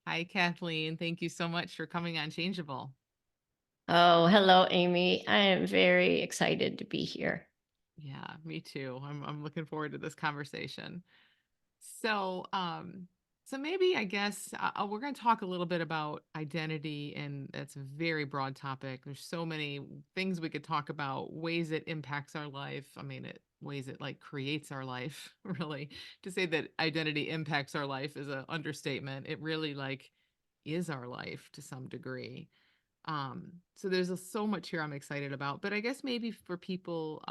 Hi, Kathleen. Thank you so much for coming on Changeable. Oh, hello, Amy. I am very excited to be here. Yeah, me too. I'm looking forward to this conversation. So, so maybe I guess we're going to talk a little bit about identity, and that's a very broad topic. There's so many things we could talk about, ways it impacts our life. I mean, ways it like creates our life, really. To say that identity impacts our life is an understatement. It really like is our life to some degree. So there's so much here I'm excited about, but I guess maybe for people,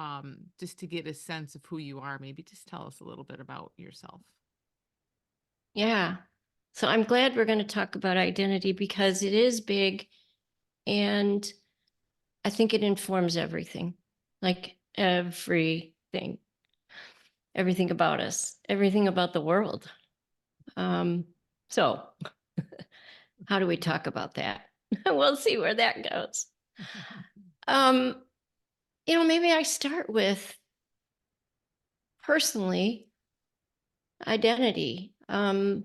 just to get a sense of who you are, maybe just tell us a little bit about yourself. Yeah. So I'm glad we're going to talk about identity because it is big and I think it informs everything, like everything about us, everything about the world. So how do we talk about that? We'll see where that goes. Um, Maybe I start with personally identity. I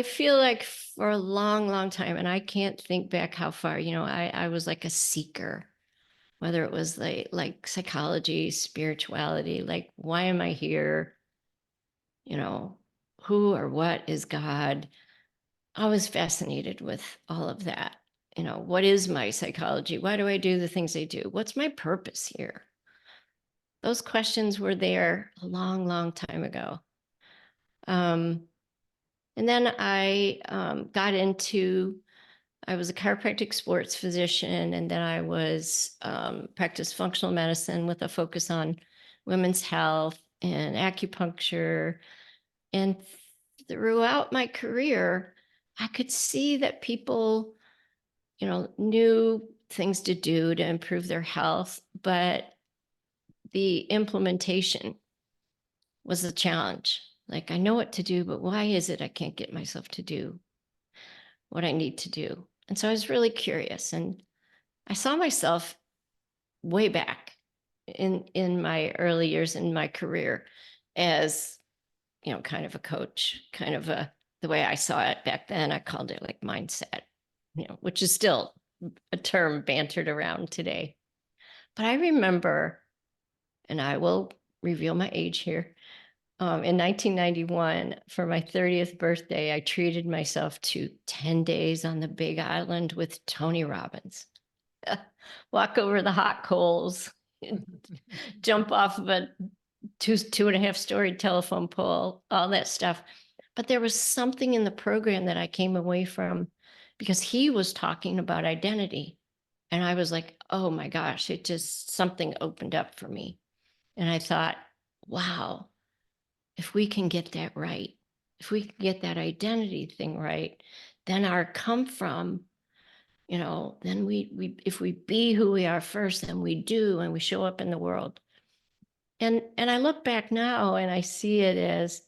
feel like for a long, long time, and I can't think back how far, I was like a seeker, whether it was like psychology, spirituality, like, why am I here? You know, who or what is God? I was fascinated with all of that. What is my psychology? Why do I do the things I do? What's my purpose here? Those questions were there a long, long time ago. Um, and then I got into I was a chiropractic sports physician, and then I was practiced functional medicine with a focus on women's health and acupuncture. And throughout my career, I could see that people, knew things to do to improve their health, but the implementation was a challenge. Like, I know what to do, but why is it I can't get myself to do what I need to do? And so I was really curious, and I saw myself way back in my early years in my career as, kind of a coach, kind of the way I saw it back then. I called it like mindset, which is still a term bantered around today. But I remember, and I will reveal my age here. In 1991, for my 30th birthday, I treated myself to 10 days on the Big Island with Tony Robbins. Walk over the hot coals, jump off of a two and a half story telephone pole, all that stuff. But there was something in the program that I came away from because he was talking about identity. And I was like, oh my gosh, it just something opened up for me. And I thought, wow, if we can get that right, if we can get that identity thing right, then our come from, then we if we be who we are first, then we do and we show up in the world. And I look back now and I see it as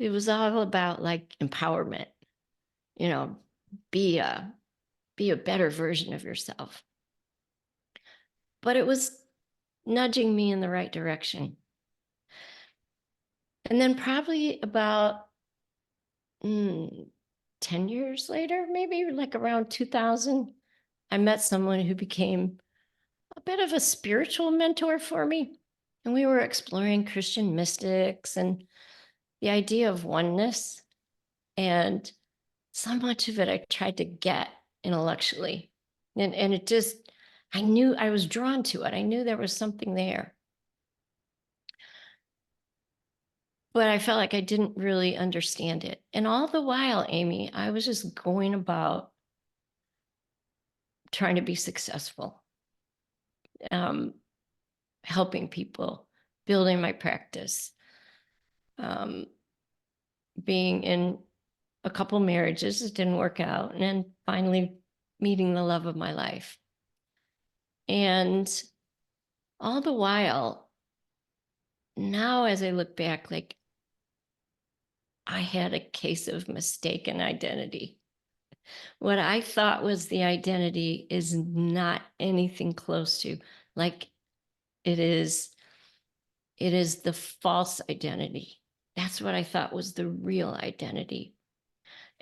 it was all about like empowerment, you know, be a be a better version of yourself. But it was nudging me in the right direction. And then probably about 10 years later, maybe like around 2000, I met someone who became a bit of a spiritual mentor for me. And we were exploring Christian mystics and the idea of oneness. And so much of it I tried to get intellectually. And it just, I knew I was drawn to it. I knew there was something there. But I felt like I didn't really understand it. And all the while, Amy, I was just going about trying to be successful, um, helping people, building my practice, um, being in a couple marriages that didn't work out, and then finally meeting the love of my life. And all the while, now as I look back, like I had a case of mistaken identity. What I thought was the identity is not anything close to like it is the false identity. That's what I thought was the real identity.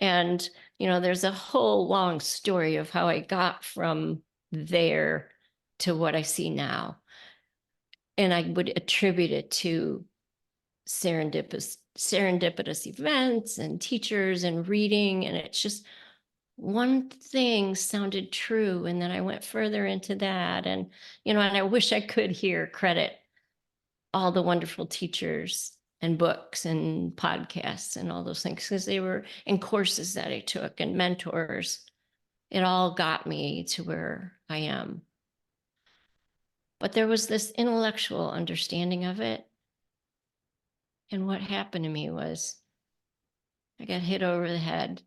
And, there's a whole long story of how I got from there to what I see now. And I would attribute it to serendipitous events and teachers and reading. And it's just one thing sounded true. And then I went further into that. And I wish I could here credit all the wonderful teachers and books and podcasts and all those things because they were in courses that I took and mentors. It all got me to where I am. But there was this intellectual understanding of it. And what happened to me was I got hit over the head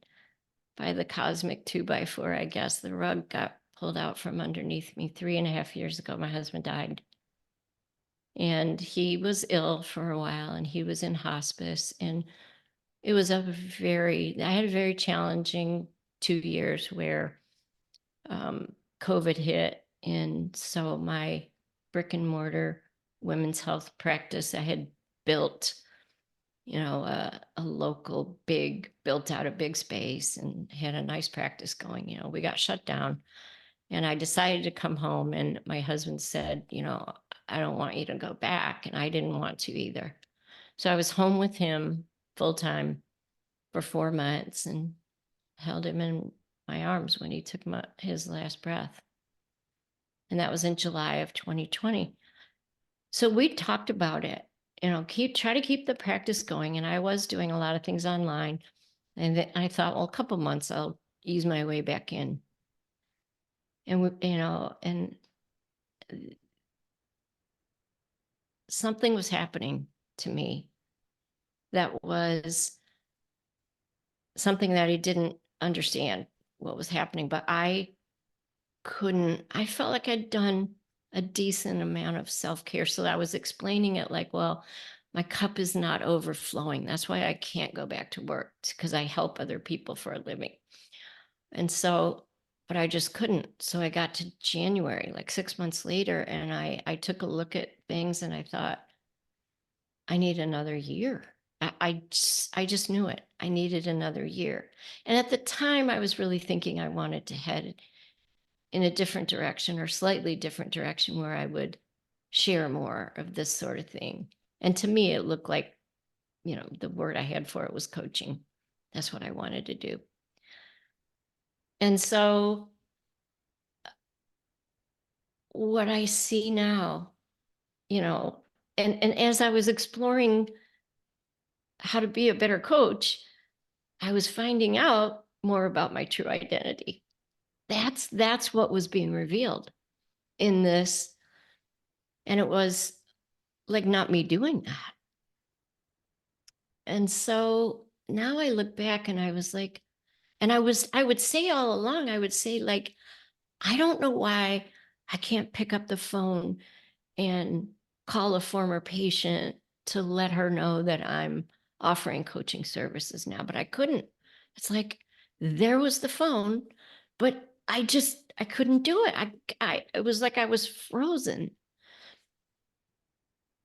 by the cosmic 2x4, I guess. The rug got pulled out from underneath me 3.5 years ago. My husband died. And he was ill for a while and he was in hospice. And it was I had a very challenging 2 years where COVID hit. And so my brick and mortar women's health practice I had built, a local built out a big space and had a nice practice going. We got shut down and I decided to come home. And my husband said, I don't want you to go back. And I didn't want to either. So I was home with him full time for 4 months and held him in my arms when he took his last breath. And that was in July of 2020. So we talked about it, try to keep the practice going. And I was doing a lot of things online. And I thought, well, a couple months, I'll ease my way back in. And, and something was happening to me that was something that I didn't understand what was happening, but I felt like I'd done a decent amount of self-care. So I was explaining it like, well, my cup is not overflowing. That's why I can't go back to work because I help other people for a living. And so, but I just couldn't. So I got to January, like 6 months later, and I took a look at things and I thought, I need another year. I just knew it. I needed another year. And at the time, I was really thinking I wanted to head in a different direction or slightly different direction where I would share more of this sort of thing. And to me, it looked like, the word I had for it was coaching. That's what I wanted to do. And so what I see now, and as I was exploring how to be a better coach, I was finding out more about my true identity. That's what was being revealed in this. And it was like not me doing that. And so now I look back and I was like, I would say all along, I would say, like, I don't know why I can't pick up the phone and call a former patient to let her know that I'm offering coaching services now, but I couldn't. It's like there was the phone, but I couldn't do it. It was like I was frozen.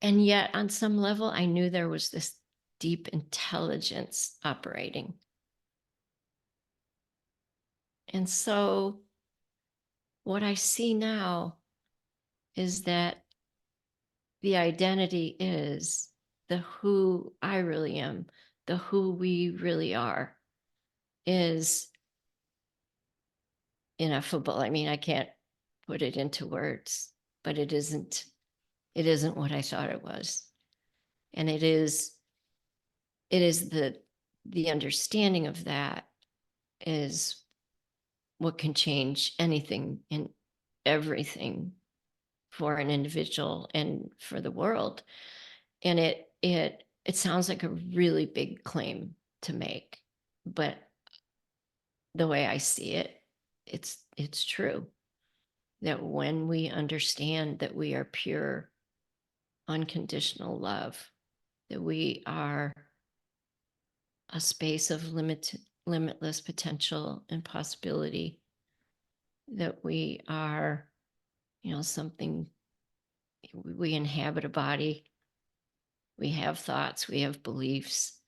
And yet on some level, I knew there was this deep intelligence operating. And so what I see now is that the identity is the who I really am, the who we really are is ineffable. I mean, I can't put it into words, but it isn't what I thought it was. And it is the understanding of that is what can change anything and everything for an individual and for the world. And it sounds like a really big claim to make, but the way I see it, it's true that when we understand that we are pure unconditional love, that we are a space of limitless potential and possibility, that we are, something, we inhabit a body, we have thoughts, we have beliefs,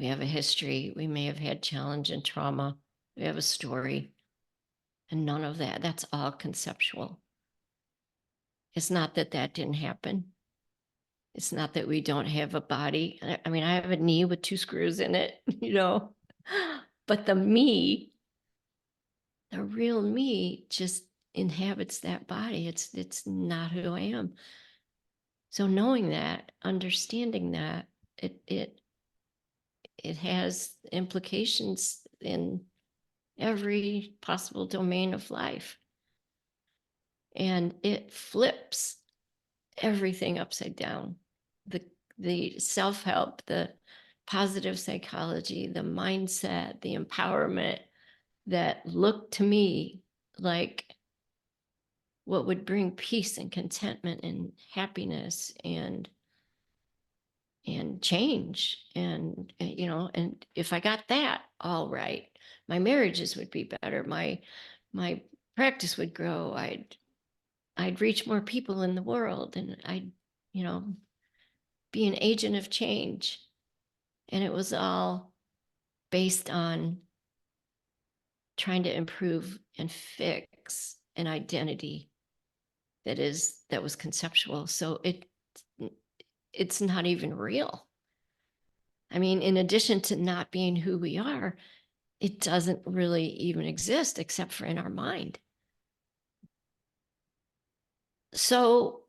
We have a history. We may have had challenge and trauma. We have a story, and none of that. That's all conceptual. It's not that that didn't happen. It's not that we don't have a body. I mean, I have a knee with 2 screws in it, but the me, the real me, just inhabits that body. It's not who I am. So knowing that, understanding that, it it has implications in every possible domain of life. And it flips everything upside down. The the self-help, the positive psychology, the mindset, the empowerment that look to me like what would bring peace and contentment and happiness and change and if I got that all right, my marriages would be better, my practice would grow, I'd reach more people in the world, and I'd you know be an agent of change. And it was all based on trying to improve and fix an identity that was conceptual. So it's not even real. I mean, in addition to not being who we are, it doesn't really even exist except for in our mind. So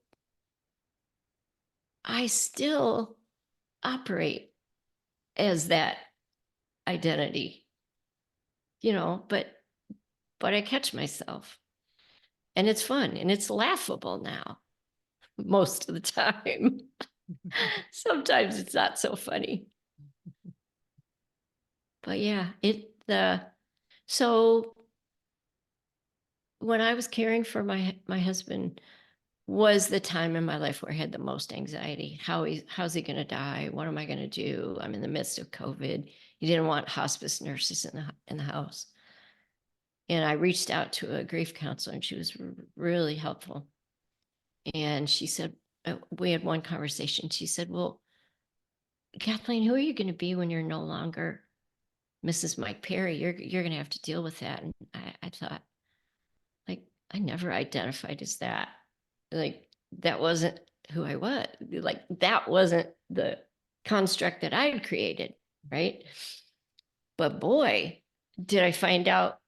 I still operate as that identity, but I catch myself, and it's fun and it's laughable now most of the time. Sometimes it's not so funny. But yeah, so when I was caring for my husband was the time in my life where I had the most anxiety. How's he going to die? What am I going to do? I'm in the midst of COVID. He didn't want hospice nurses in the house. And I reached out to a grief counselor, and she was really helpful. And she said, we had one conversation. She said, well, Kathleen, who are you going to be when you're no longer Mrs. Mike Perry? You're going to have to deal with that. And I thought, like, I never identified as that. Like, that wasn't who I was. Like, that wasn't the construct that I had created, right? But boy, did I find out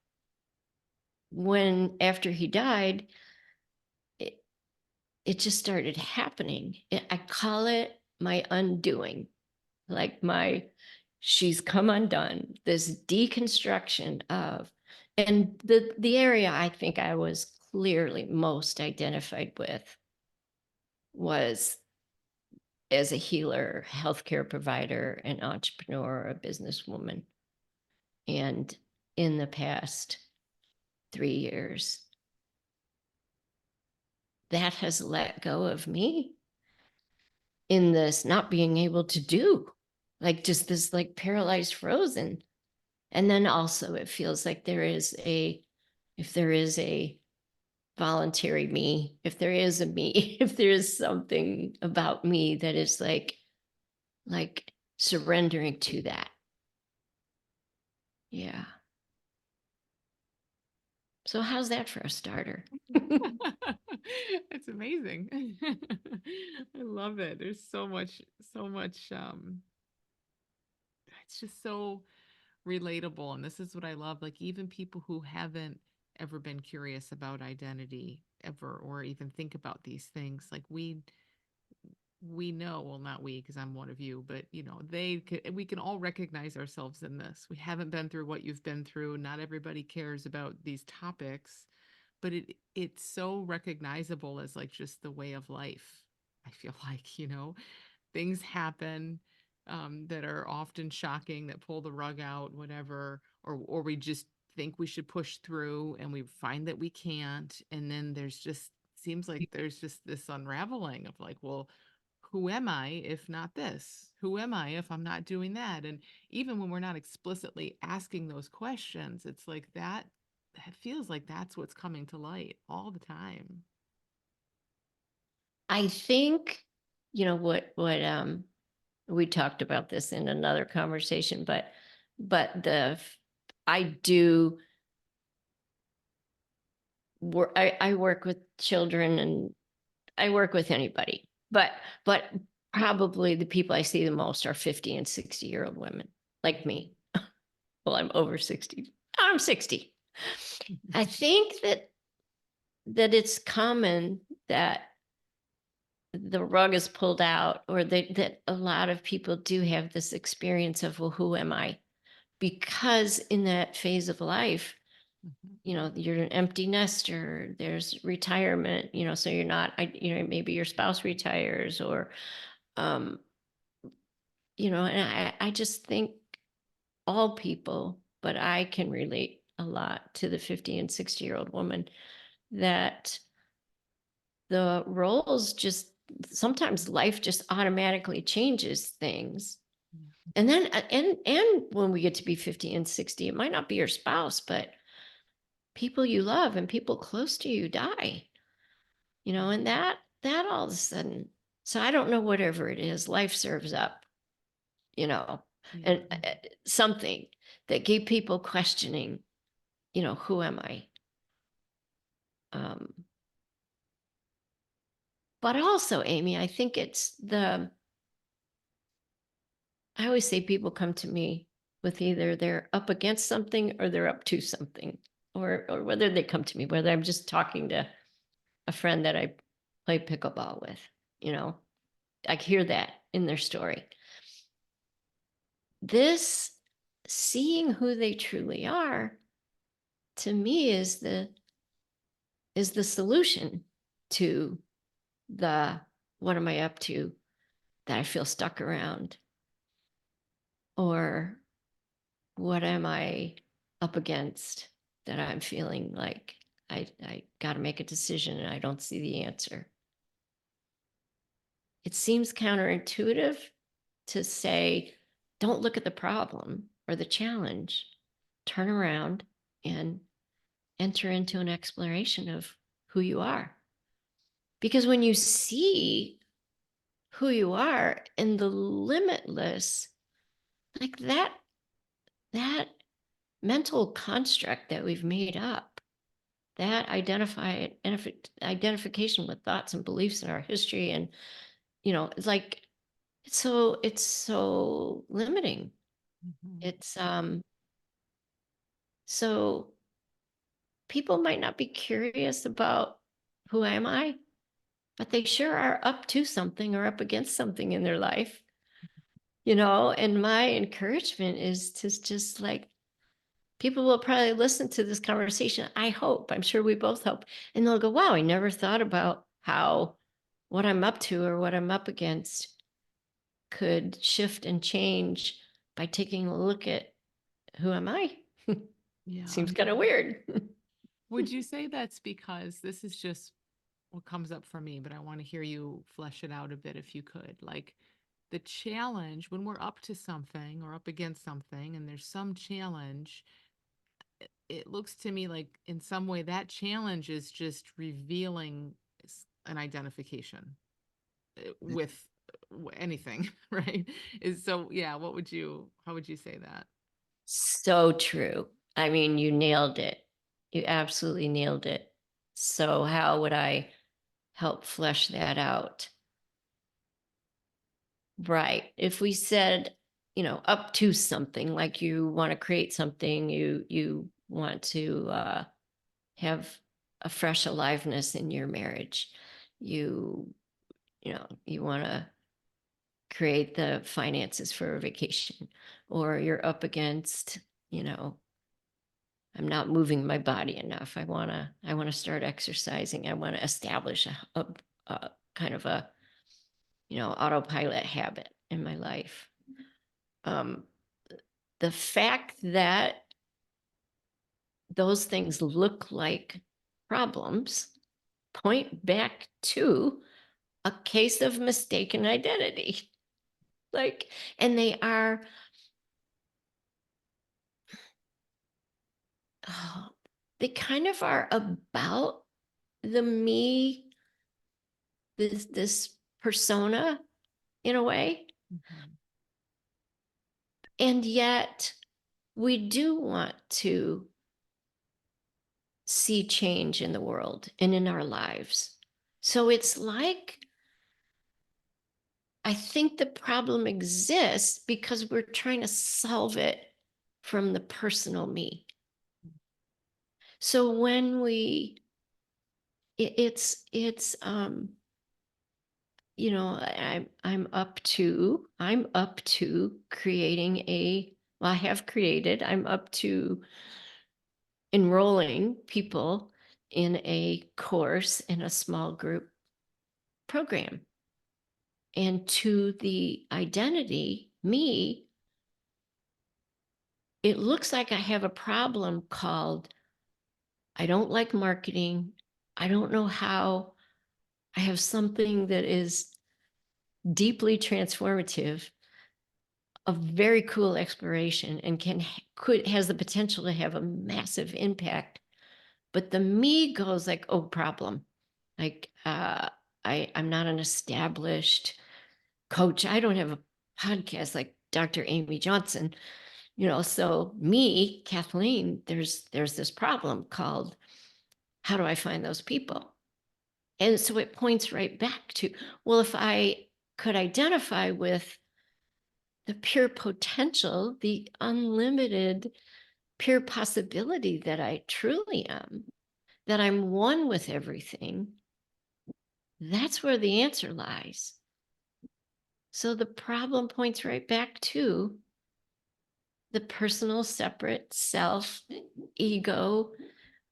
when after he died, it just started happening. I call it my undoing, like she's come undone, this deconstruction of, and the area I think I was clearly most identified with was as a healer, healthcare provider, an entrepreneur, a businesswoman. And in the past 3 years, that has let go of me in this not being able to do, like just this like paralyzed, frozen. And then also it feels like if there is a voluntary me, if there is a me, if there is something about me that is like surrendering to that. Yeah. So how's that for a starter? It's amazing. I love it. There's so much it's just so relatable, and this is what I love, like even people who haven't ever been curious about identity ever or even think about these things, like we know, well, not we, because I'm one of you, but we can all recognize ourselves in this. We haven't been through what you've been through. Not everybody cares about these topics, but it's so recognizable as like just the way of life. I feel like, things happen that are often shocking, that pull the rug out, whatever, or we just think we should push through and we find that we can't. And then there's just seems like there's just this unraveling of like, well, who am I if not this? Who am I if I'm not doing that? And even when we're not explicitly asking those questions, it's like that feels like that's what's coming to light all the time. I think, what we talked about this in another conversation, but I do work. I work with children, and I work with anybody, but probably the people I see the most are 50 and 60-year-old women like me. Well, I'm over 60. I'm 60. Mhm. I think that it's common that the rug is pulled out, or that a lot of people do have this experience of, well, who am I? Because in that phase of life, Mhm. you're an empty nester, there's retirement, so you're not, maybe your spouse retires, or um and I just think all people, but I can relate a lot to the 50 and 60-year-old woman, that the roles just, sometimes life just automatically changes things. Yeah. And then and when we get to be 50 and 60, it might not be your spouse, but people you love and people close to you die, and that all of a sudden. So I don't know, whatever it is, life serves up, you know, Yeah. and something that gave people questioning, who am I? Um, but also, Amy, I think I always say people come to me with either they're up against something or they're up to something, or whether they come to me, whether I'm just talking to a friend that I play pickleball with, you know, I hear that in their story. This, seeing who they truly are, to me is the solution to the what am I up to that I feel stuck around, or what am I up against that I'm feeling like I got to make a decision and I don't see the answer. It seems counterintuitive to say, don't look at the problem or the challenge, turn around and enter into an exploration of who you are. Because when you see who you are in the limitless, like that mental construct that we've made up, that identification with thoughts and beliefs in our history, and it's like, it's so limiting. Mhm. It's so people might not be curious about who am I, but they sure are up to something or up against something in their life, and my encouragement is to just, like, people will probably listen to this conversation. I hope, I'm sure we both hope, and they'll go, wow, I never thought about how what I'm up to or what I'm up against could shift and change by taking a look at who am I. Yeah. Seems kind of weird. Would you say that's because this is just what comes up for me, but I want to hear you flesh it out a bit if you could. Like the challenge when we're up to something or up against something and there's some challenge, it looks to me like in some way that challenge is just revealing an identification with anything, right? Is so, yeah, how would you say that? So true. I mean, you nailed it. You absolutely nailed it. So, how would I help flesh that out? Right. If we said, up to something, like you want to create something, you want to have a fresh aliveness in your marriage. You, you want to create the finances for a vacation, or you're up against, you know, I'm not moving my body enough. I want to start exercising. I want to establish a kind of a, autopilot habit in my life. Um, the fact that those things look like problems point back to a case of mistaken identity. Like, and oh, they kind of are about the me, this persona, in a way. Mhm. And yet we do want to see change in the world and in our lives. So it's like, I think the problem exists because we're trying to solve it from the personal me. So when it's I'm up to creating I have created, I'm up to enrolling people in a course in a small group program. And to the identity, me, it looks like I have a problem called I don't like marketing. I don't know how. I have something that is deeply transformative, a very cool exploration, and could has the potential to have a massive impact. But the me goes like, oh, problem. Like I'm not an established coach. I don't have a podcast like Dr. Amy Johnson, so me, Kathleen, there's this problem called how do I find those people? And so it points right back to, well, if I could identify with the pure potential, the unlimited pure possibility that I truly am, that I'm one with everything, that's where the answer lies. So the problem points right back to the personal, separate self, ego,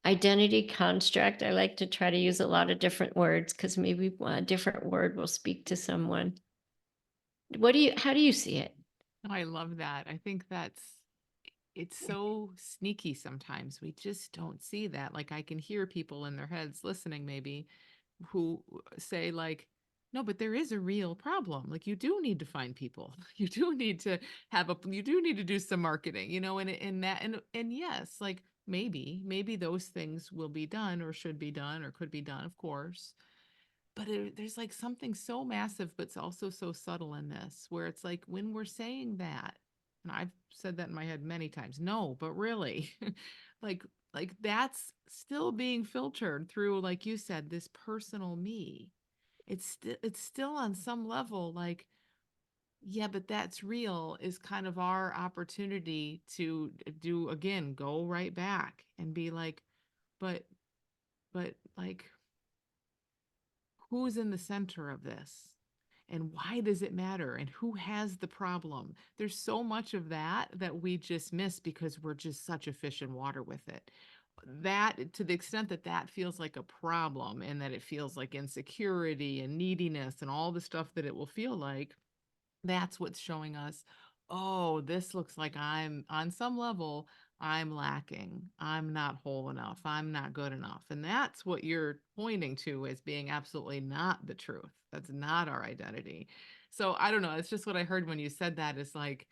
identity construct. I like to try to use a lot of different words because maybe a different word will speak to someone. How do you see it? Oh, I love that. I think it's so sneaky sometimes. We just don't see that. Like I can hear people in their heads listening maybe who say like, no, but there is a real problem. Like you do need to find people. You do need to you do need to do some marketing, and yes, like maybe those things will be done or should be done or could be done, of course. But there's like something so massive, but it's also so subtle in this, where it's like when we're saying that, and I've said that in my head many times, no, but really, like, like that's still being filtered through, like you said, this personal me. It's still on some level like, yeah, but that's real is kind of our opportunity to do again, go right back and be like, but like who's in the center of this and why does it matter and who has the problem. There's so much of that we just miss because we're just such a fish in water with it. That to the extent that that feels like a problem and that it feels like insecurity and neediness and all the stuff that it will feel like, that's what's showing us, oh, this looks like I'm on some level, I'm lacking. I'm not whole enough. I'm not good enough. And that's what you're pointing to as being absolutely not the truth. That's not our identity. So I don't know. It's just what I heard when you said that is like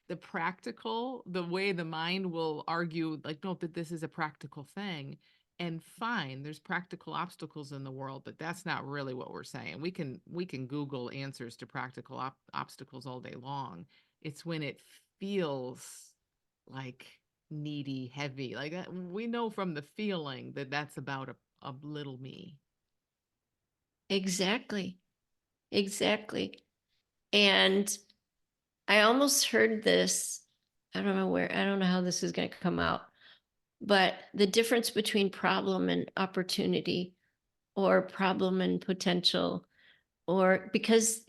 the way the mind will argue, like, no, but this is a practical thing. And fine, there's practical obstacles in the world, but that's not really what we're saying. We can Google answers to practical obstacles all day long. It's when it feels like needy, heavy, like that. We know from the feeling that that's about a little me. Exactly. Exactly. And I almost heard this. I don't know how this is going to come out, but the difference between problem and opportunity or problem and potential, or because,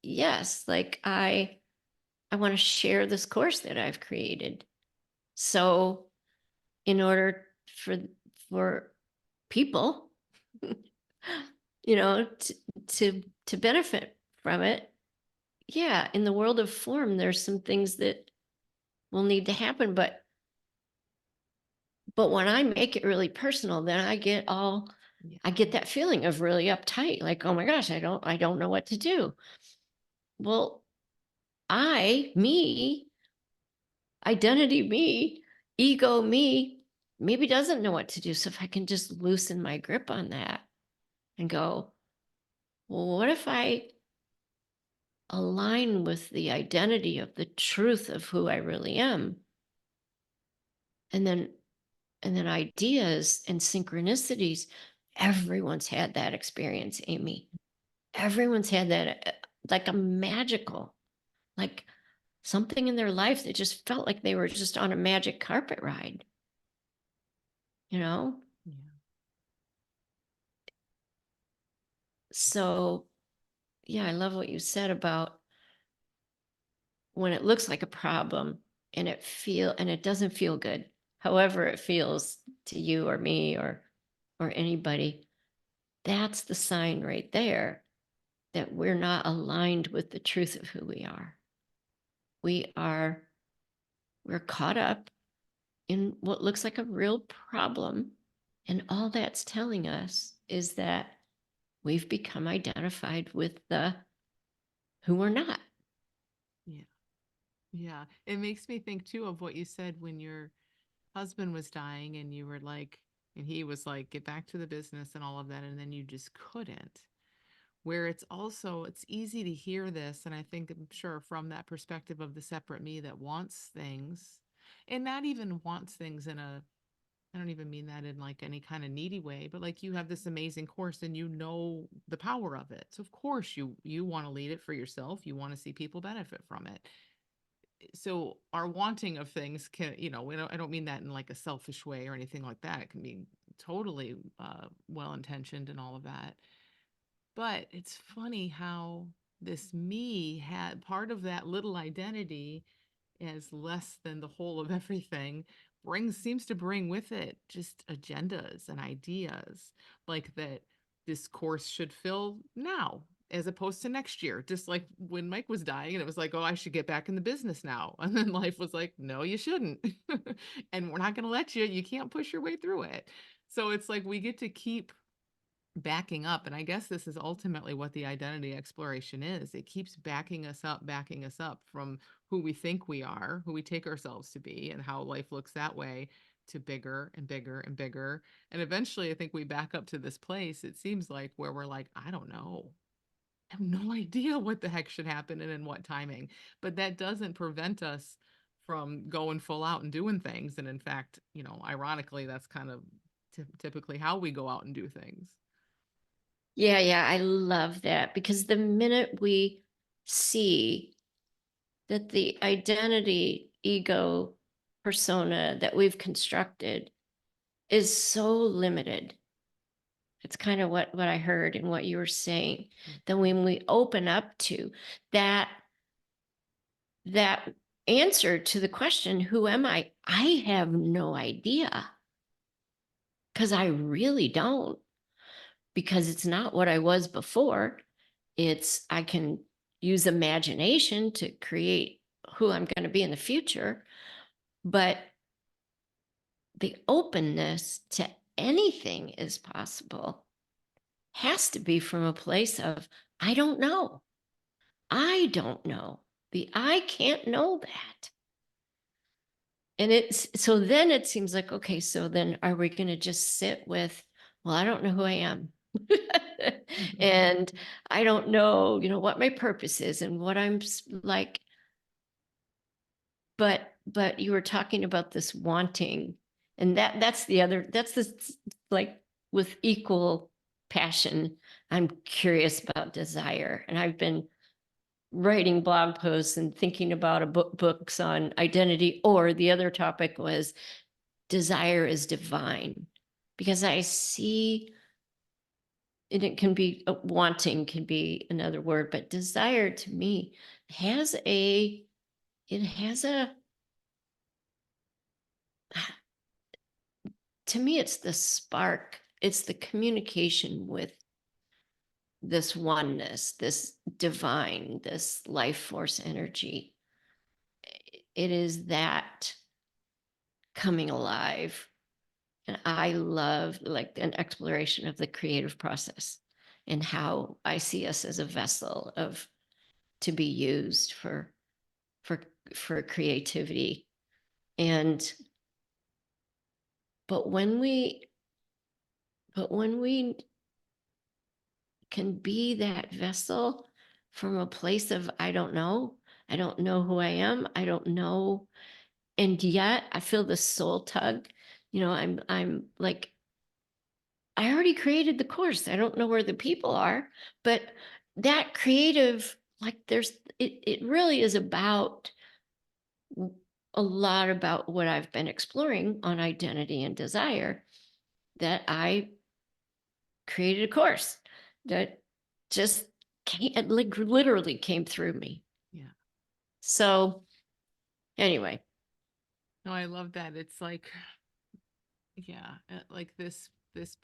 yes, like I want to share this course that I've created. So in order for people, to to benefit from it, yeah, in the world of form, there's some things that will need to happen, but when I make it really personal, then Yeah. I get that feeling of really uptight, like, oh my gosh, I don't know what to do. Well, me, identity me, ego me, maybe doesn't know what to do. So if I can just loosen my grip on that and go, well, what if I align with the identity of the truth of who I really am. And then ideas and synchronicities, everyone's had that experience, Amy. Everyone's had that, like a magical, like something in their life that just felt like they were just on a magic carpet ride, you know? Yeah. So, yeah, I love what you said about when it looks like a problem and it doesn't feel good. However it feels to you or me or anybody, that's the sign right there that we're not aligned with the truth of who we are. We are we're caught up in what looks like a real problem. And all that's telling us is that we've become identified with the who we're not. Yeah. Yeah. It makes me think too of what you said when your husband was dying and you were like, and he was like, get back to the business and all of that. And then you just couldn't. Where it's also, it's easy to hear this. And I think, I'm sure from that perspective of the separate me that wants things and not even wants things in a, I don't even mean that in like any kind of needy way, but like you have this amazing course and you know the power of it. So of course you want to lead it for yourself. You want to see people benefit from it. So our wanting of things can, I don't mean that in like a selfish way or anything like that. It can be totally well intentioned and all of that. But it's funny how this me had part of that little identity as less than the whole of everything seems to bring with it just agendas and ideas like that this course should fill now as opposed to next year, just like when Mike was dying and it was like, oh, I should get back in the business now, and then life was like, no, you shouldn't. And we're not going to let you can't push your way through it. So it's like we get to keep backing up, and I guess this is ultimately what the identity exploration is. It keeps backing us up from who we think we are, who we take ourselves to be, and how life looks that way, to bigger and bigger and bigger. And eventually I think we back up to this place, it seems like, where we're like, I don't know, I have no idea what the heck should happen and in what timing. But that doesn't prevent us from going full out and doing things. And in fact, ironically, that's kind of typically how we go out and do things. Yeah, yeah, I love that because the minute we see that the identity, ego, persona that we've constructed is so limited. It's kind of what I heard and what you were saying. Then when we open up to that that answer to the question, who am I have no idea because I really don't, because it's not what I was before. It's I can use imagination to create who I'm going to be in the future, but the openness to anything is possible has to be from a place of I don't know. I don't know. The I can't know that. And it's so then it seems like, okay, so then are we going to just sit with, well, I don't know who I am. And I don't know, what my purpose is and what I'm like. But you were talking about this wanting, and that's this, like, with equal passion. I'm curious about desire, and I've been writing blog posts and thinking about books on identity, or the other topic was desire is divine, because I see, and it can be wanting can be another word, but desire to me has a it has a to me it's the spark, it's the communication with this oneness, this divine, this life force energy. It is that coming alive. And I love, like, an exploration of the creative process and how I see us as a vessel of to be used for for creativity. And but when we but when we can be that vessel from a place of I don't know. I don't know who I am. I don't know. And yet I feel the soul tug. I'm like, I already created the course. I don't know where the people are, but that creative, like it really is about a lot about what I've been exploring on identity and desire, that I created a course that just came, like literally came through me. Yeah. So anyway, No, I love that. It's like, yeah, like this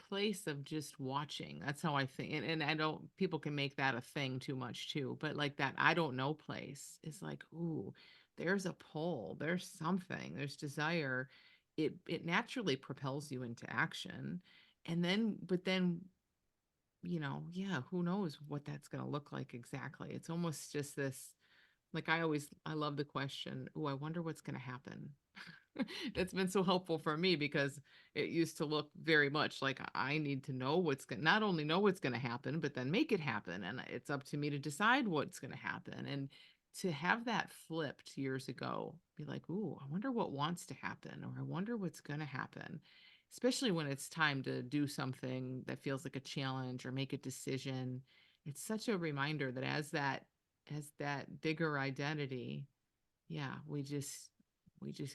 place of just watching. That's how I think. And I don't, people can make that a thing too much too, but like that I don't know place is like, ooh, there's a pull, there's something, there's desire. It naturally propels you into action. And then, but then, yeah, who knows what that's going to look like exactly. It's almost just this, like I love the question, oh, I wonder what's going to happen. That's been so helpful for me because it used to look very much like I need to know what's going, not only know what's going to happen, but then make it happen. And it's up to me to decide what's going to happen. And to have that flipped years ago, be like, ooh, I wonder what wants to happen, or I wonder what's going to happen, especially when it's time to do something that feels like a challenge or make a decision. It's such a reminder that as that bigger identity, yeah, we just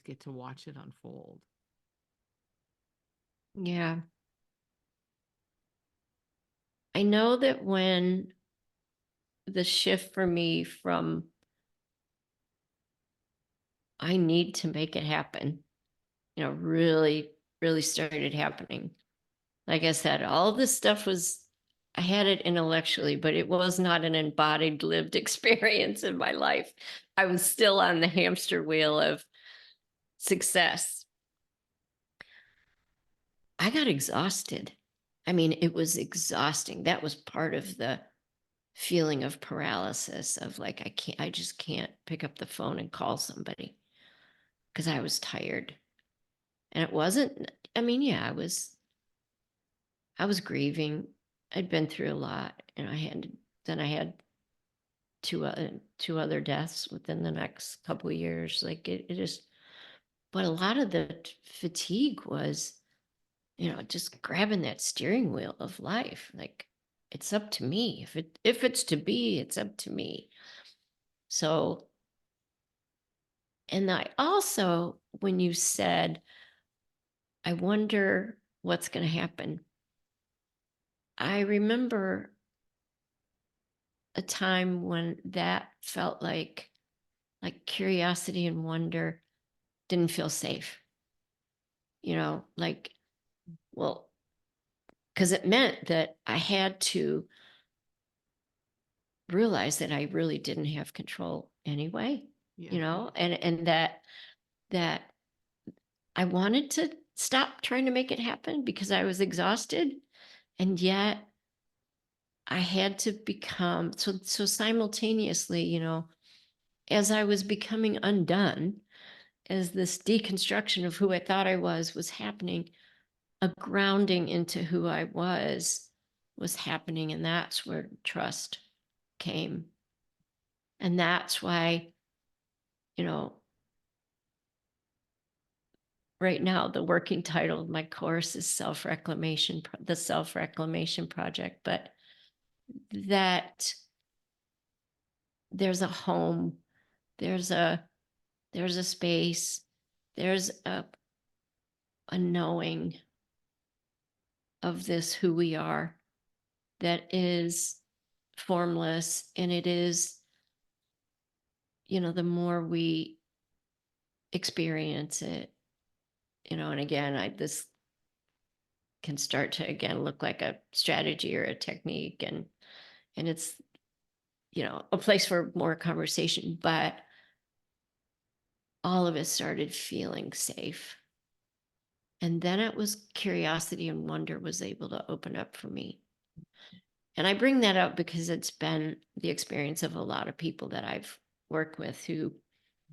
get to watch it unfold. yeah, I know that when the shift for me from I need to make it happen, really, really started happening. Like I said, all this stuff was, I had it intellectually, but it was not an embodied lived experience in my life. I was still on the hamster wheel of success. I got exhausted. I mean, it was exhausting. That was part of the feeling of paralysis of like, I just can't pick up the phone and call somebody because I was tired. And it wasn't, I mean, yeah, I was grieving. I'd been through a lot, and then I had two other deaths within the next couple of years. Like it just, but a lot of the fatigue was, just grabbing that steering wheel of life. Like it's up to me. If it's to be, it's up to me. So, and I also, when you said, I wonder what's going to happen, I remember a time when that felt like curiosity and wonder didn't feel safe. Like, well, because it meant that I had to realize that I really didn't have control anyway, Yeah. and that I wanted to stop trying to make it happen because I was exhausted, and yet I had to become so simultaneously, as I was becoming undone, as this deconstruction of who I thought I was happening, a grounding into who I was happening. And that's where trust came. And that's why, you know, right now, the working title of my course is the Self Reclamation Project. But that there's a home, there's a, there's a space, there's a knowing of this who we are that is formless, and it is, the more we experience it, and again, this can start to again look like a strategy or a technique, and it's, a place for more conversation, but all of it started feeling safe. And then it was curiosity and wonder was able to open up for me. And I bring that up because it's been the experience of a lot of people that I've worked with who,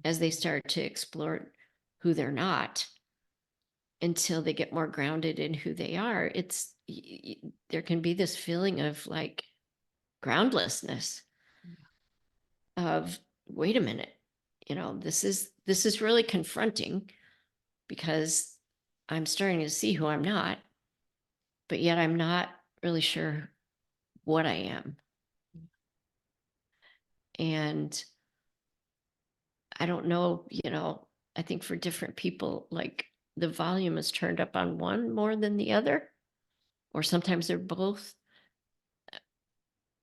as they start to explore who they're not until they get more grounded in who they are, there can be this feeling of like groundlessness. of, wait a minute, this is really confronting, because I'm starting to see who I'm not, but yet I'm not really sure what I am. And I don't know, I think for different people, like, the volume is turned up on one more than the other, or sometimes they're both.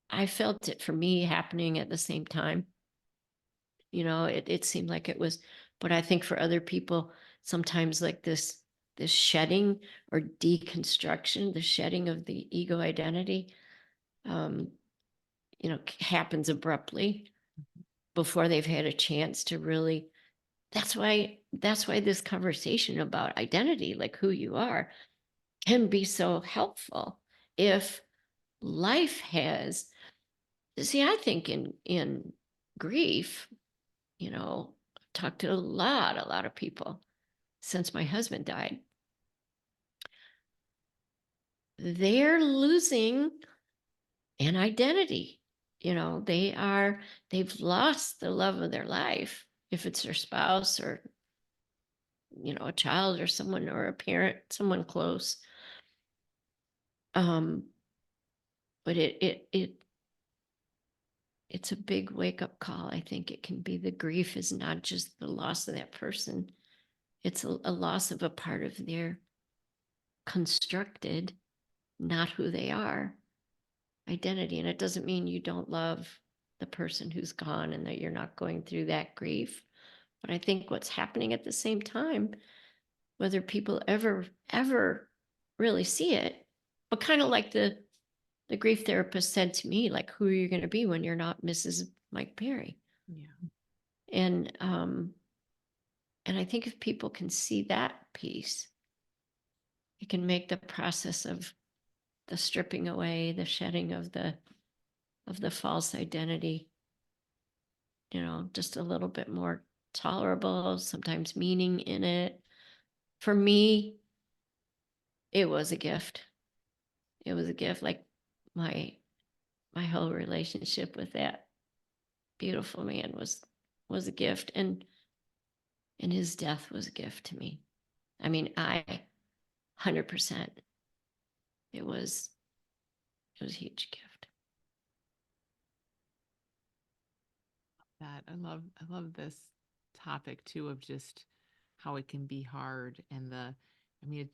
I felt it for me happening at the same time. It seemed like it was, but I think for other people, sometimes like this shedding or deconstruction, the shedding of the ego identity, um, happens abruptly before they've had a chance to really. That's why this conversation about identity, like who you are, can be so helpful. If life has, see, I think in grief, talked to a lot of people since my husband died. They're losing an identity. They've lost the love of their life, if it's their spouse, or a child, or someone, or a parent, someone close. um but it's a big wake up call. I think it can be, the grief is not just the loss of that person, it's a loss of a part of their constructed, not who they are, identity. And it doesn't mean you don't love the person who's gone and that you're not going through that grief. But I think what's happening at the same time, whether people ever really see it, but kind of like the grief therapist said to me, like, who are you going to be when you're not Mrs. Mike Perry? Yeah. And I think if people can see that piece, it can make the process of the stripping away, the shedding of the false identity, just a little bit more tolerable, sometimes meaning in it. For me, it was a gift. It was a gift. Like, my whole relationship with that beautiful man was a gift, and his death was a gift to me. I mean, 100%. It was it was a huge gift. That I love this topic too, of just how it can be hard, and I mean,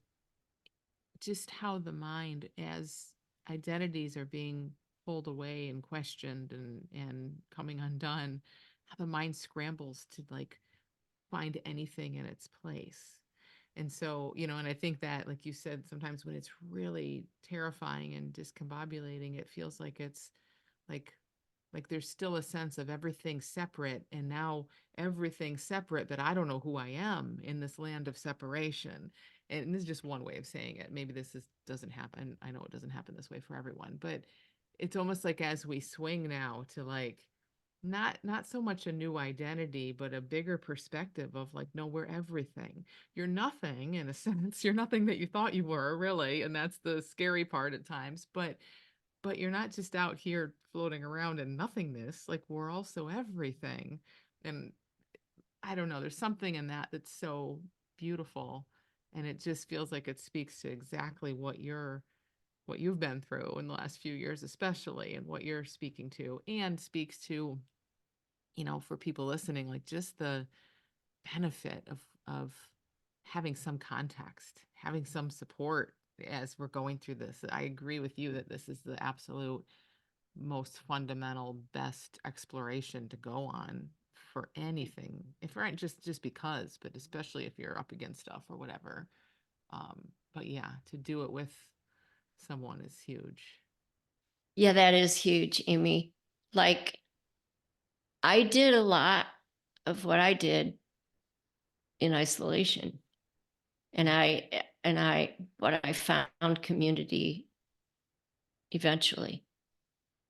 just how the mind, as identities are being pulled away and questioned and coming undone, how the mind scrambles to like find anything in its place. And so, and I think that, like you said, sometimes when it's really terrifying and discombobulating, it feels like it's like there's still a sense of everything separate, and now everything separate, that I don't know who I am in this land of separation. And this is just one way of saying it. Maybe doesn't happen. I know it doesn't happen this way for everyone, but it's almost like as we swing now to like not so much a new identity, but a bigger perspective of like, no, we're everything. You're nothing in a sense. You're nothing that you thought you were, really, and that's the scary part at times. But you're not just out here floating around in nothingness. Like, we're also everything. And I don't know, there's something in that that's so beautiful. And it just feels like it speaks to exactly what you've been through in the last few years, especially, and what you're speaking to, and speaks to, for people listening, like just the benefit of having some context, having some support as we're going through this. I agree with you that this is the absolute most fundamental, best exploration to go on for anything. If right, just because, but especially if you're up against stuff or whatever. But yeah, to do it with someone is huge. Yeah, that is huge, Amy. Like, I did a lot of what I did in isolation. But I found community eventually.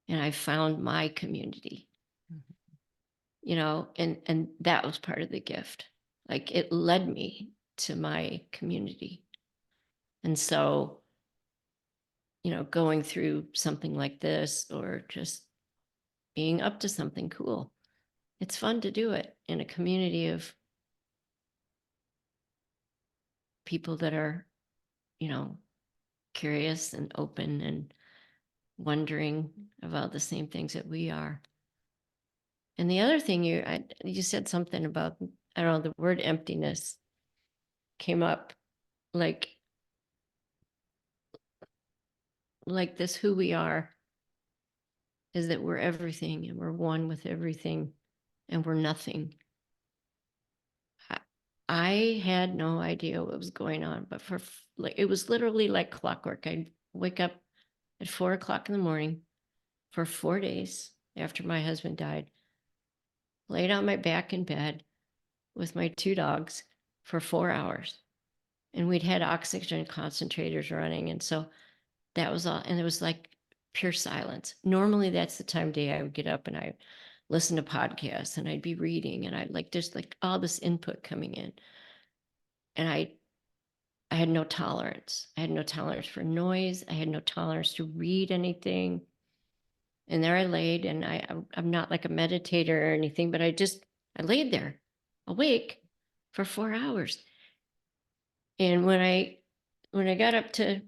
And I found my community, Mhm. and that was part of the gift. Like, it led me to my community. And so, going through something like this, or just being up to something cool, it's fun to do it in a community of people that are, you know, curious and open and wondering about the same things that we are. And the other thing you said something about, I don't know, the word emptiness came up, like this who we are is that we're everything and we're one with everything and we're nothing. I, I had no idea what was going on, but like it was literally like clockwork. I'd wake up at 4 o'clock in the morning for 4 days after my husband died, laid on my back in bed with my two dogs for 4 hours. And we'd had oxygen concentrators running. And so that was all. And it was like pure silence. Normally, that's the time of day I would get up and I listen to podcasts and I'd be reading and I'd like, there's like all this input coming in. And I had no tolerance. I had no tolerance for noise. I had no tolerance to read anything. And there I laid, and I'm not like a meditator or anything, but I laid there awake for 4 hours. And when I got up to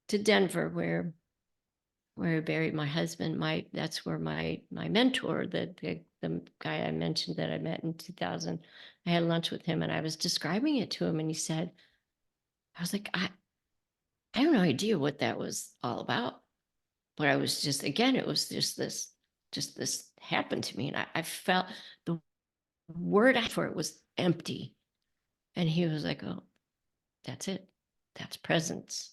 Denver, where I buried my husband, that's where my mentor, the guy I mentioned that I met in 2000, I had lunch with him and I was describing it to him, and he said, I was like, I have no idea what that was all about. But I was just, again, it was just this happened to me. And I felt the word for it was empty. And he was like, oh, that's it. That's presence.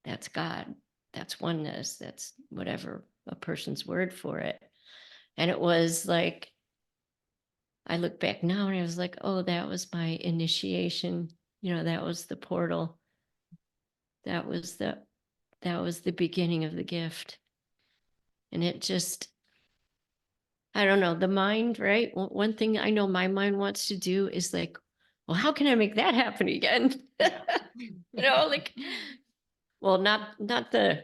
That's God. That's oneness. That's whatever a person's word for it. And it was like, I look back now and I was like, oh, that was my initiation. That was the portal. That was the beginning of the gift. And it just, I don't know, the mind, right? One thing I know my mind wants to do is like, well, how can I make that happen again? Like, well, not the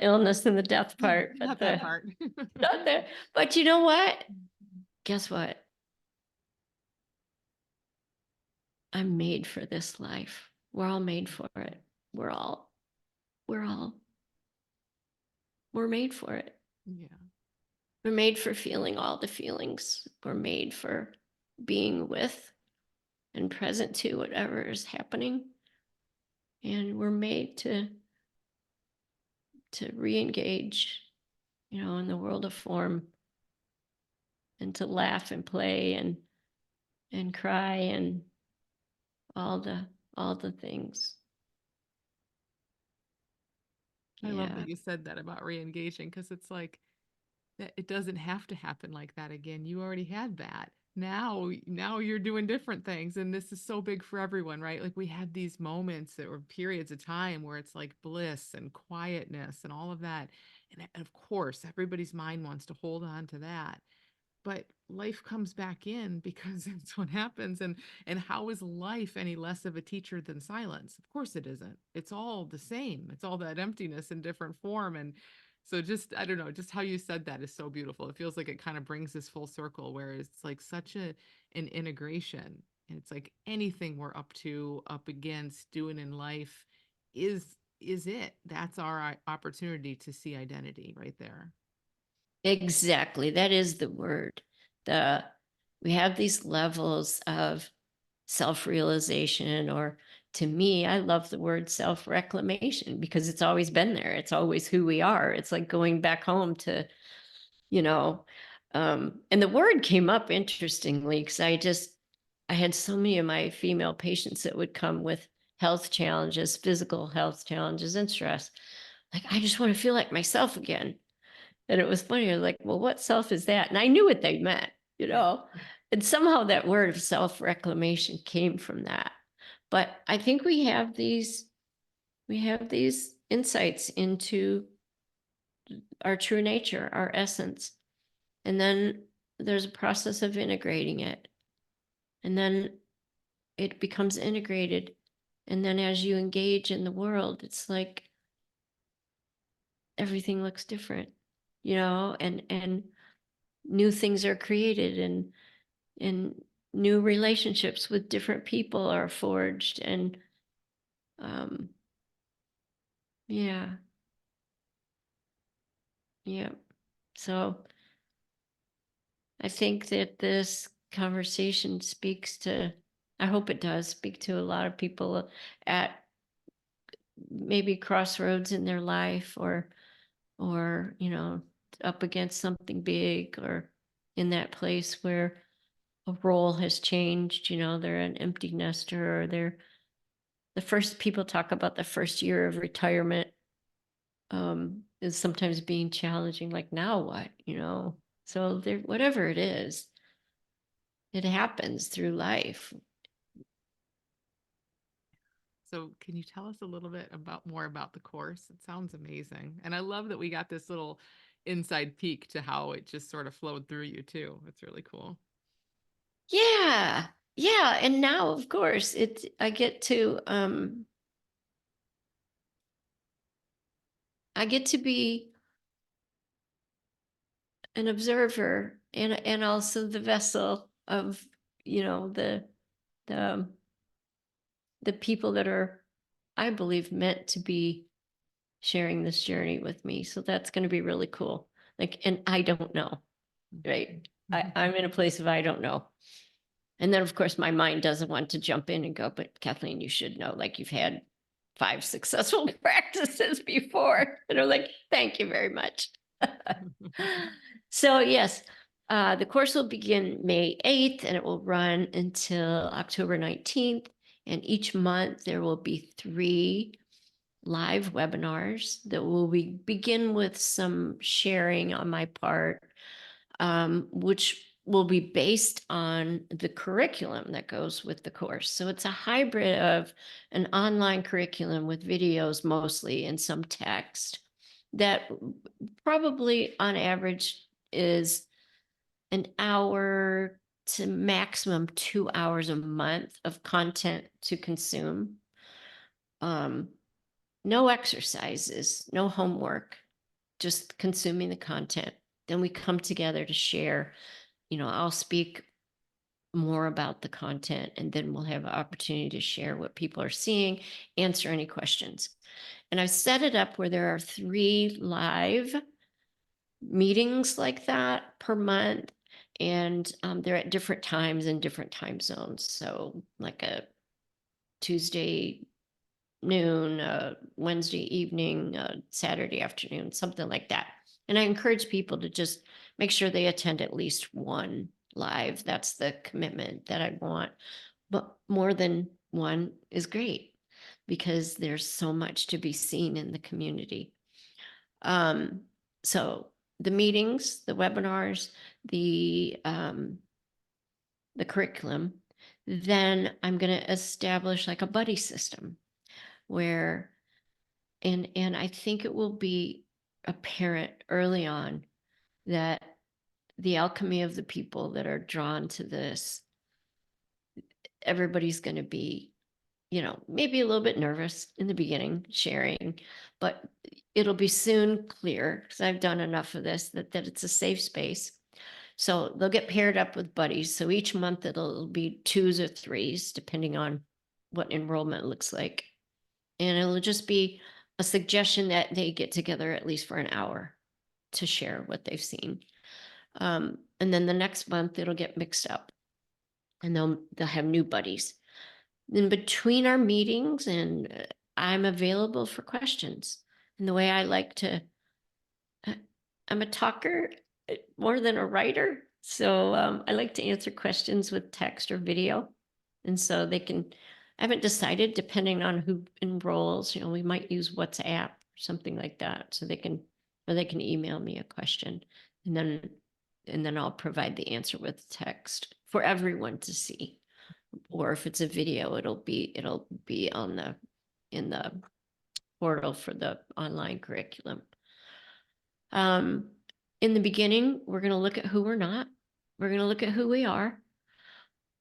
illness and the death part, but Not that part. not the, but you know what? Guess what? I'm made for this life. We're all made for it. We're all, we're all, we're made for it. Yeah. We're made for feeling all the feelings. We're made for being with and present to whatever is happening. And we're made to re-engage, in the world of form, and to laugh and play and cry and all the things. I love Yeah. that you said that about re-engaging, because it's like that it doesn't have to happen like that again. You already had that. Now you're doing different things, and this is so big for everyone, right? Like we have these moments that were periods of time where it's like bliss and quietness and all of that. And of course, everybody's mind wants to hold on to that, but life comes back in because that's what happens. And how is life any less of a teacher than silence? Of course it isn't. It's all the same. It's all that emptiness in different form. And so just, I don't know, just how you said that is so beautiful. It feels like it kind of brings this full circle where it's like such an integration. And it's like anything we're up to, up against, doing in life is it. That's our opportunity to see identity right there. Exactly. That is the word. The We have these levels of self-realization, or to me, I love the word self-reclamation because it's always been there. It's always who we are. It's like going back home to, you know, and the word came up interestingly because I had so many of my female patients that would come with health challenges, physical health challenges, and stress. Like, I just want to feel like myself again. And it was funny. I was like, well, what self is that? And I knew what they meant. And somehow that word of self reclamation came from that. But I think we have these insights into our true nature, our essence. And then there's a process of integrating it. And then it becomes integrated. And then as you engage in the world, it's like everything looks different, and new things are created, and new relationships with different people are forged. And um yeah, yeah. So I think that this conversation speaks to, I hope it does speak to a lot of people at maybe crossroads in their life, or up against something big, or in that place where a role has changed. They're an empty nester, or they're the first. People talk about the first year of retirement is sometimes being challenging, like, now what. So there, whatever it is, it happens through life. So can you tell us a little bit about more about the course? It sounds amazing. And I love that we got this little inside peek to how it just sort of flowed through you too. It's really cool. Yeah. Yeah. And now, of course, I get to be an observer, and also the vessel of, the the the people that are, I believe, meant to be sharing this journey with me. So that's going to be really cool. Like, and I don't know, right? I'm in a place of I don't know. And then, of course, my mind doesn't want to jump in and go, but Kathleen, you should know, like, you've had 5 successful practices before. And I'm like, thank you very much. So, yes, the course will begin May 8th, and it will run until October 19th. And each month there will be 3 live webinars that will begin with some sharing on my part, which will be based on the curriculum that goes with the course. So it's a hybrid of an online curriculum with videos mostly, and some text, that probably on average is an hour to maximum 2 hours a month of content to consume. Um, no exercises, no homework, just consuming the content. Then we come together to share. I'll speak more about the content, and then we'll have an opportunity to share what people are seeing, answer any questions. And I've set it up where there are 3 live meetings like that per month. And they're at different times in different time zones. So, like a Tuesday noon, Wednesday evening, Saturday afternoon, something like that. And I encourage people to just make sure they attend at least one live. That's the commitment that I want. But more than one is great, because there's so much to be seen in the community. So the meetings, the webinars, the curriculum, then I'm going to establish like a buddy system where, and I think it will be apparent early on that the alchemy of the people that are drawn to this, everybody's going to be, maybe a little bit nervous in the beginning sharing, but it'll be soon clear, because I've done enough of this, that it's a safe space. So they'll get paired up with buddies. So each month it'll be 2s or 3s, depending on what enrollment looks like. And it'll just be a suggestion that they get together at least for an hour to share what they've seen. And then the next month it'll get mixed up, and they'll have new buddies. In between our meetings, and I'm available for questions. And the way I like to, I'm a talker more than a writer. So I like to answer questions with text or video. And so I haven't decided, depending on who enrolls, we might use WhatsApp or something like that. So they can email me a question, and then I'll provide the answer with text for everyone to see. Or if it's a video, it'll be in the portal for the online curriculum. In the beginning, we're going to look at who we're not. We're going to look at who we are.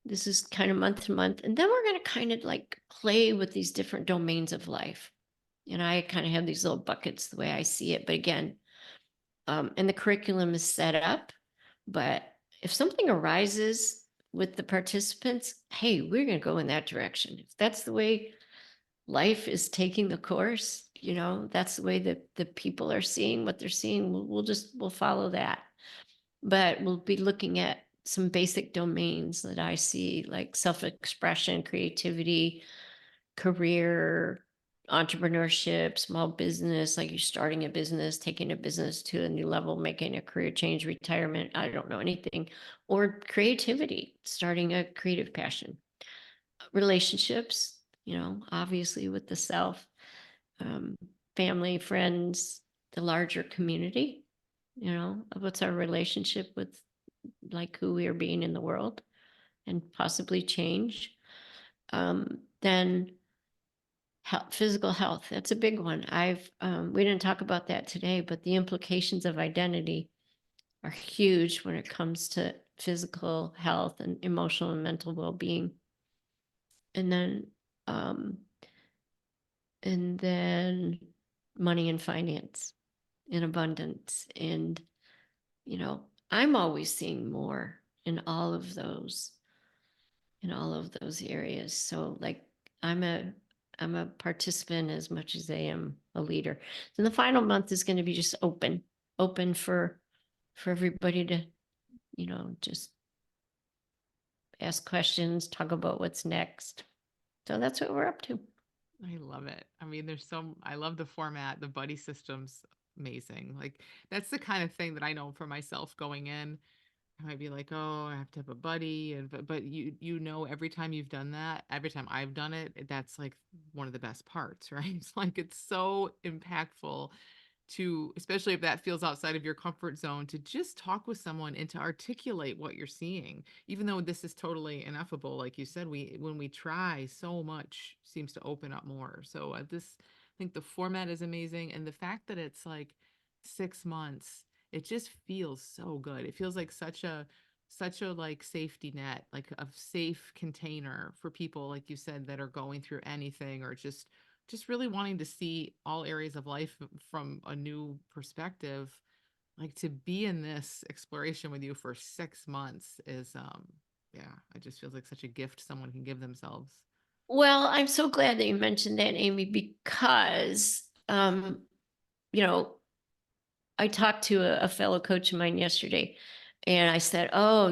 This is kind of month to month. And then we're going to kind of like play with these different domains of life. And I kind of have these little buckets the way I see it. But again, and the curriculum is set up But if something arises with the participants, hey, we're going to go in that direction. If that's the way life is taking the course, that's the way that the people are seeing what they're seeing. We'll follow that. But we'll be looking at some basic domains that I see, like self-expression, creativity, career, entrepreneurship, small business, like you're starting a business, taking a business to a new level, making a career change, retirement, I don't know anything, or creativity, starting a creative passion, relationships, obviously with the self, um, family, friends, the larger community, what's our relationship with like who we are being in the world and possibly change. Then physical health, that's a big one. We didn't talk about that today, but the implications of identity are huge when it comes to physical health and emotional and mental well-being. And then, um, and then money and finance in abundance. And, I'm always seeing more in all of those areas. So like I'm a I'm a participant as much as I am a leader. And the final month is going to be just open for everybody to, just ask questions, talk about what's next. So that's what we're up to. I love it. I mean, I love the format, the buddy system's amazing. Like, that's the kind of thing that I know for myself going in. I might be like, oh, I have to have a buddy, and but every time you've done that, every time I've done it, that's like one of the best parts, right? It's like it's so impactful to, especially if that feels outside of your comfort zone, to just talk with someone and to articulate what you're seeing, even though this is totally ineffable. Like you said, when we try, so much seems to open up more. So I think the format is amazing, and the fact that it's like 6 months, it just feels so good. It feels like such a like safety net, like a safe container for people, like you said, that are going through anything, or just really wanting to see all areas of life from a new perspective. Like, to be in this exploration with you for 6 months is yeah, it just feels like such a gift someone can give themselves. Well, I'm so glad that you mentioned that, Amy, because you know, I talked to a fellow coach of mine yesterday, and I said, "Oh,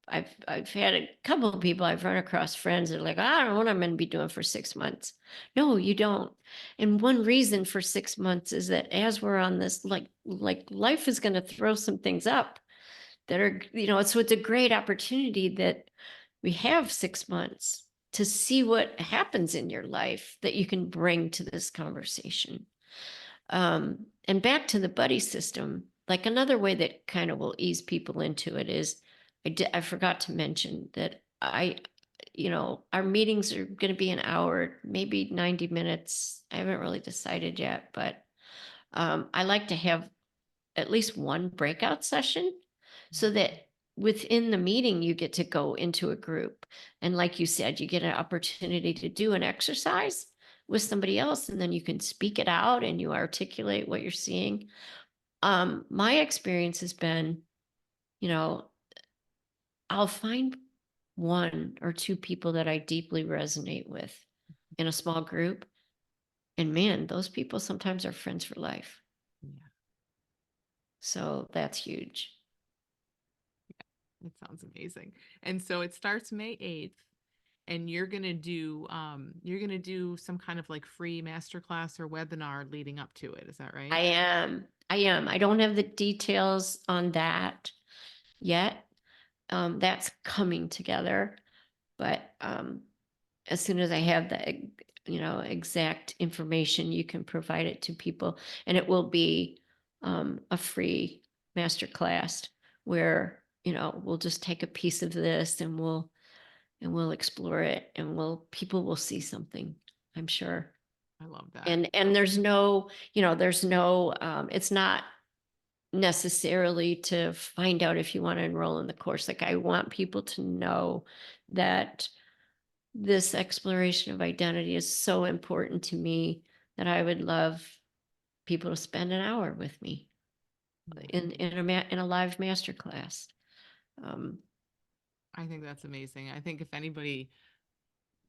I've had a couple of people I've run across, friends that are like, I don't know what I'm going to be doing for 6 months." No, you don't. And one reason for 6 months is that as we're on this, like life is going to throw some things up that are, so it's a great opportunity that we have 6 months to see what happens in your life that you can bring to this conversation. And back to the buddy system, like another way that kind of will ease people into it is I forgot to mention that our meetings are going to be an hour, maybe 90 minutes. I haven't really decided yet, but I like to have at least one breakout session so that within the meeting you get to go into a group, and like you said, you get an opportunity to do an exercise with somebody else, and then you can speak it out and you articulate what you're seeing. My experience has been, you know I'll find one or two people that I deeply resonate with in a small group, and man, those people sometimes are friends for life. Yeah, So that's huge. it sounds amazing. And so it starts May 8th, and you're gonna do some kind of like free masterclass or webinar leading up to it. Is that I right? am. I am. I don't have the details on that yet. That's coming together, but as soon as I have the exact information, you can provide it to people, and it will be a free master class where we'll just take a piece of this and we'll explore it, and people will see something, I'm sure. I love that. And there's no it's not necessarily to find out if you want to enroll in the course. Like, I want people to know that this exploration of identity is so important to me that I would love people to spend an hour with me. Yeah. in a live master class. Um, I think that's amazing. I think if anybody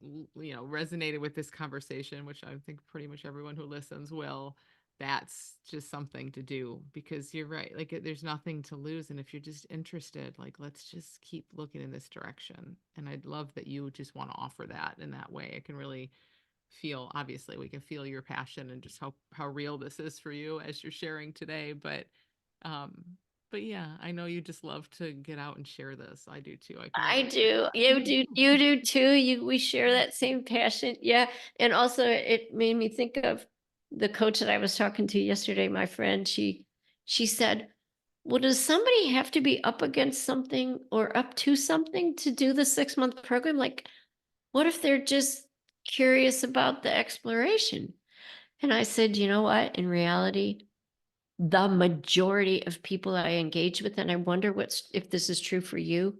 resonated with this conversation, which I think pretty much everyone who listens will, that's just something to do, because you're right, like there's nothing to lose, and if you're just interested, like let's just keep looking in this direction. And I'd love that you just want to offer that in that way. I can really feel, obviously we can feel your passion and just how real this is for you as you're sharing today. Um but yeah, I know you just love to get out and share this. I do too. I can I relate to do. You that. do. You do too. We share that same passion. Yeah. And also it made me think of the coach that I was talking to yesterday, my friend. She said, well, does somebody have to be up against something or up to something to do the 6-month program? Like, what if they're just curious about the exploration? And I said, you know what? In reality, the majority of people I engage with, and I wonder if this is true for you,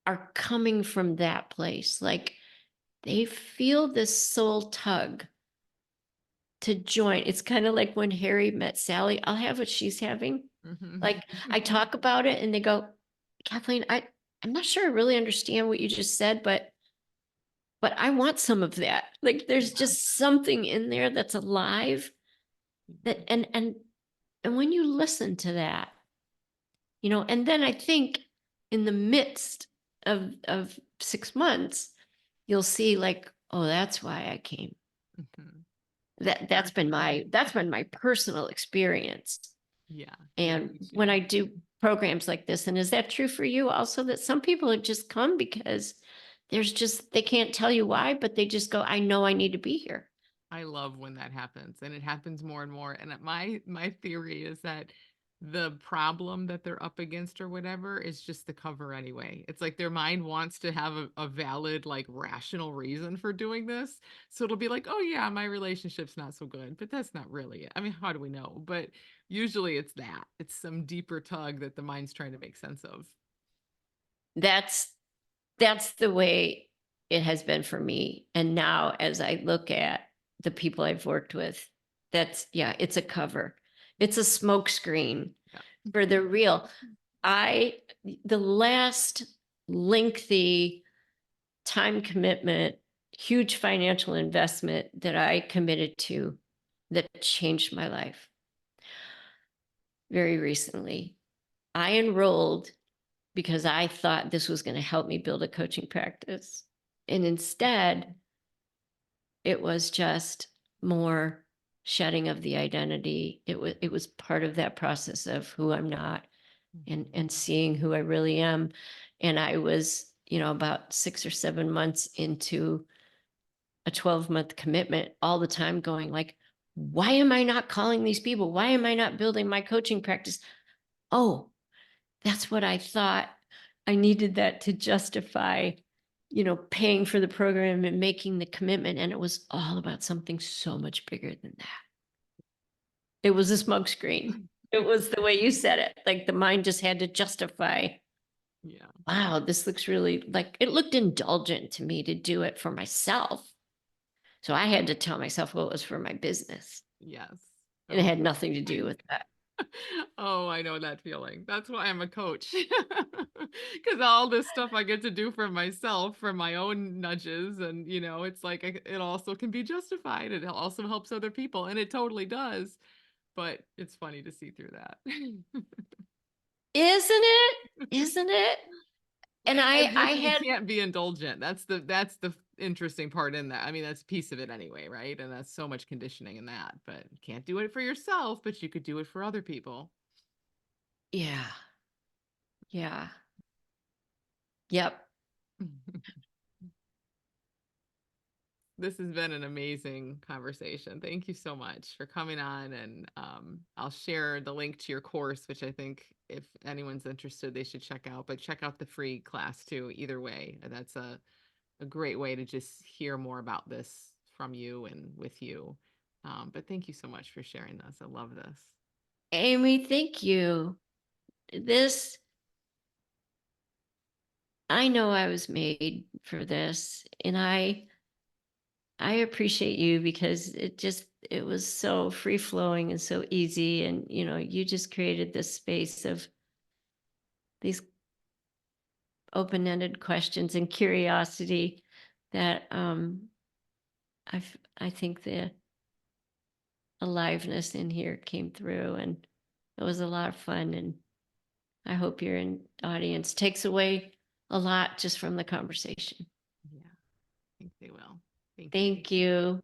are coming from that place. Like they feel this soul tug to join. It's kind of like when Harry met Sally. I'll have what she's having. Mhm. Like I talk about it and they go, Kathleen, I'm not sure I really understand what you just said, but I want some of that. Like there's Yeah. just something in there that's alive that and when you listen to that, and then I think in the midst of 6 months, you'll see like, oh, that's why I came. Mhm. That's been my personal experience. Yeah, yeah, And me when too. I do programs like this, and is that true for you also, that some people have just come because they can't tell you why, but they just go, I know I need to be here. I love when that happens, and it happens more and more. And my theory is that the problem that they're up against or whatever is just the cover anyway. It's like their mind wants to have a valid, like rational reason for doing this. So it'll be like, oh yeah, my relationship's not so good, but that's not really it. I mean, how do we know? But usually it's that. It's some deeper tug that the mind's trying to make sense of. That's that's the way it has been for me. And now as I look at the people I've worked with, yeah, it's a cover. It's a smoke screen Yeah. for the real. I the last lengthy time commitment, huge financial investment that I committed to that changed my life very recently. I enrolled because I thought this was going to help me build a coaching practice. And instead, it was just more shedding of the identity. It was part of that process of who I'm not and seeing who I really am. And I was, about 6 or 7 months into a 12-month commitment, all the time going like, why am I not calling these people? Why am I not building my coaching practice? Oh, that's what I thought. I needed that to justify, paying for the program and making the commitment. And it was all about something so much bigger than that. It was a smoke screen. It was the way you said it. Like the mind just had to justify, Yeah. wow, this looks really like it looked indulgent to me to do it for myself. So I had to tell myself, well, it was for my business. Yes. And it Oh. had nothing to do with that. Oh, I know that feeling. That's why I'm a coach. Because all this stuff I get to do for myself, for my own nudges, and it's like it also can be justified. It also helps other people, and it totally does. But it's funny to see through that. Isn't it? Isn't it? And As I if you had can't be indulgent. That's the interesting part in that. I mean, that's a piece of it anyway, right? And that's so much conditioning in that. But you can't do it for yourself, but you could do it for other people. yeah. Yeah. Yep. This has been an amazing conversation. Thank you so much for coming on. And I'll share the link to your course, which I think if anyone's interested, they should check out. But check out the free class too, either way. That's a great way to just hear more about this from you and with you. But thank you so much for sharing this. I love this. Amy, thank you. This, I know I was made for this, and I appreciate you because it was so free flowing and so easy. And, you just created this space of these open ended questions and curiosity that I think the aliveness in here came through, and it was a lot of fun. And I hope your audience takes away a lot just from the conversation. Yeah, I think they will. Thank you. Thank you.